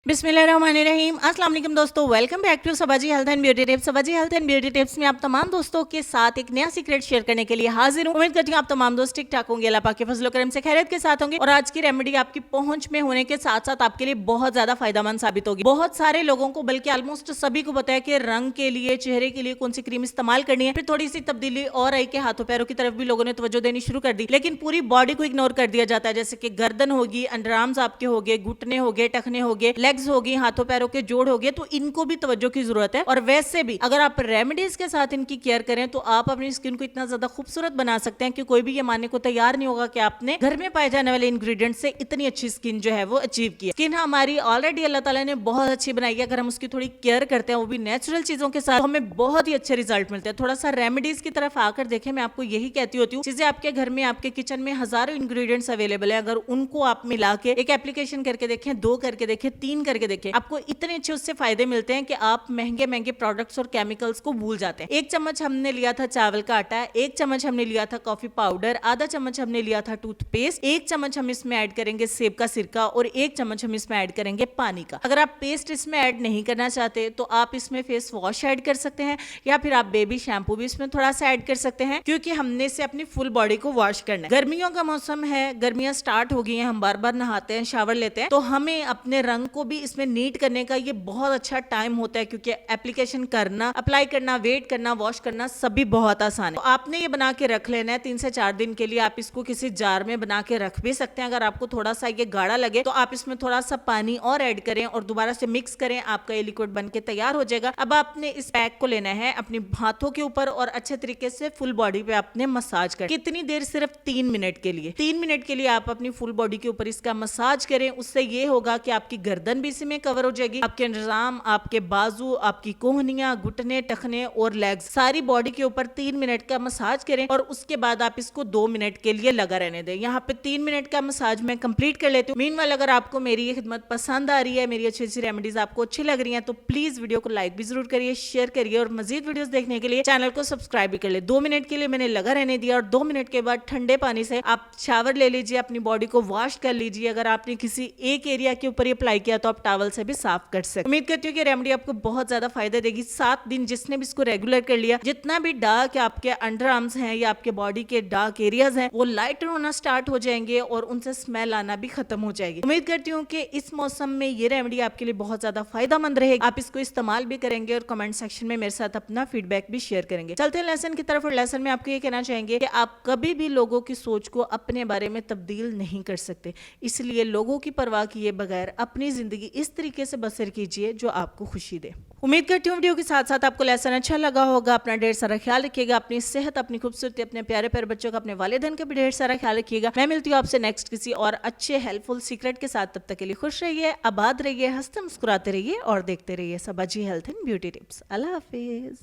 बिस्मिल्लाहिर्रहमानिर्रहीम। अस्सलाम वालेकुम दोस्तों, welcome back to Sabaji health and beauty tips. Sabaji health and beauty tips में आप तमाम दोस्तों के साथ एक नया सीक्रेट शेयर करने के लिए हाजिर हूं। उम्मीद करती हूं आप तमाम दोस्त ठीक ठाक होंगे, अल्लाह पाक के फजल करम से खैरियत के साथ होंगे और आज की रेमेडी आपकी पहुंच में होने के साथ साथ आपके लिए बहुत ज्यादा फायदेमंद साबित होगी। बहुत सारे लोगों को, बल्कि ऑलमोस्ट सभी को पता है कि रंग के लिए, चेहरे के लिए कौन सी क्रीम इस्तेमाल करनी है। फिर थोड़ी सी तब्दीली और आई कि हाथों पैरों की तरफ भी लोगों ने तवज्जो देनी शुरू कर दी, लेकिन पूरी बॉडी को इग्नोर कर दिया जाता है। जैसे कि गर्दन होगी, अंडर आर्म्स आपके हो गए, घुटने हो गए, टखने हो गए, लेग्स होगी, हाथों पैरों के जोड़ हो गए, तो इनको भी तवज्जो की जरूरत है। और वैसे भी अगर आप रेमेडीज के साथ इनकी केयर करें तो आप अपनी स्किन को इतना ज्यादा खूबसूरत बना सकते हैं कि कोई भी ये मानने को तैयार नहीं होगा कि आपने घर में पाए जाने वाले इंग्रेडिएंट से इतनी अच्छी स्किन जो है वो अचीव की है। स्किन हमारी ऑलरेडी अल्लाह ताला ने बहुत अच्छी बनाई है, अगर हम उसकी थोड़ी केयर करते हैं, वो भी नेचुरल चीजों के साथ, तो हमें बहुत ही अच्छे रिजल्ट मिलते हैं। थोड़ा सा रेमेडीज की तरफ आकर देखें, मैं आपको यही कहती होती हूँ, चीजें आपके घर में, आपके किचन में हजारों इंग्रेडिएंट्स अवेलेबल है, अगर उनको आप मिला के एक एप्लीकेशन करके देखें, 2 करके देखें, 3 करके देखें, आपको इतने अच्छे उससे फायदे मिलते हैं कि आप महंगे महंगे प्रोडक्ट्स और केमिकल्स को भूल जाते हैं। 1 चम्मच हमने लिया था चावल का आटा, 1 चम्मच हमने लिया था कॉफी पाउडर, आधा चम्मच हमने लिया था टूथपेस्ट, 1 चम्मच हम इसमें ऐड करेंगे सेब का सिरका और 1 चम्मच हम इसमें ऐड करेंगे पानी का। अगर आप पेस्ट इसमें ऐड नहीं करना चाहते तो आप इसमें फेस वॉश ऐड कर सकते हैं या फिर आप बेबी शैम्पू भी इसमें थोड़ा सा ऐड कर सकते हैं, क्योंकि हमने इसे अपनी फुल बॉडी को वॉश करना है। गर्मियों का मौसम है, गर्मियां स्टार्ट हो गई हैं, हम बार बार नहाते हैं, शावर लेते हैं, तो हमें अपने रंग को भी इसमें नीट करने का ये बहुत अच्छा टाइम होता है, क्योंकि एप्लीकेशन करना, अप्लाई करना, वेट करना, वॉश करना सभी बहुत आसान है। तो आपने ये बना के रख लेना है 3 से 4 दिन के लिए। आप इसको किसी जार में बना के रख भी सकते हैं। अगर आपको थोड़ा सा ये गाढ़ा लगे तो आप इसमें थोड़ा सा पानी और ऐड करें और दोबारा से मिक्स करें, आपका ये लिक्विड बन के तैयार हो जाएगा। अब आपने इस पैक को लेना है अपने हाथों के ऊपर और अच्छे तरीके से फुल बॉडी पे आपने मसाज कर। कितनी देर? सिर्फ 3 मिनट के लिए। 3 मिनट के लिए आप अपनी फुल बॉडी के ऊपर इसका मसाज करें। उससे ये होगा कि आपकी गर्दन भी इसी में कवर हो जाएगी, आपके अंडरआर्म, आपके बाजू, आपकी कोहनियां, घुटने, टखने और लेग्स, सारी बॉडी के ऊपर 3 मिनट का मसाज करें और उसके बाद आप इसको 2 मिनट के लिए लगा रहने दें। यहाँ पे 3 मिनट का मसाज मैं कंप्लीट कर लेती हूँ। मीनवाइल अगर आपको मेरी ये खिदमत पसंद आ रही है, मेरी अच्छी अच्छी रेमेडीज आपको अच्छी लग रही हैं, तो प्लीज वीडियो को लाइक भी जरूर करिए, शेयर करिए और मजीद वीडियोस देखने के लिए चैनल को सब्सक्राइब भी कर ले। 2 मिनट के लिए मैंने लगा रहने दिया और 2 मिनट के बाद ठंडे पानी से आप शावर ले लीजिए, अपनी बॉडी को वॉश कर लीजिए। अगर आपने किसी एक एरिया के ऊपर अप्लाई किया तो आप टॉवल से भी साफ कर सकते। उम्मीद करती हूँ कि रेमेडी आपको बहुत ज्यादा फायदा देगी। 7 दिन जिसने भी इसको रेगुलर कर लिया, जितना भी डार्क आपके अंडर आर्म्स हैं या आपके बॉडी के डार्क एरियाज हैं, वो लाइटर होना स्टार्ट हो जाएंगे और उनसे स्मेल आना भी खत्म हो जाएगी। उम्मीद करती हूँ कि इस मौसम में ये रेमेडी आपके लिए बहुत ज्यादा फायदेमंद रहेगी। आप इसको इस्तेमाल भी करेंगे और कमेंट सेक्शन में मेरे साथ अपना फीडबैक भी शेयर करेंगे। चलते हैं लेसन की तरफ। और लेसन में आपको ये कहना चाहेंगे कि आप कभी भी लोगों की सोच को अपने बारे में तब्दील नहीं कर सकते, इसलिए लोगों की परवाह किए बगैर अपनी जिंदगी इस तरीके से बसर कीजिए जो आपको खुशी दे। उम्मीद करती हूँ वीडियो के साथ साथ आपको लेसन अच्छा लगा होगा। अपना ढेर सारा ख्याल रखिएगा, अपनी सेहत, अपनी खूबसूरती, अपने प्यारे प्यारे बच्चों का, अपने वालिदैन का भी ढेर सारा ख्याल रखिएगा। मैं मिलती हूँ आपसे नेक्स्ट किसी और अच्छे हेल्पफुल सीक्रेट के साथ। तब तक के लिए खुश रहिए, आबाद रहिए, हंसते मुस्कुराते रहिए और देखते रहिए Sabaji health and beauty tips. अल्लाह हाफिज।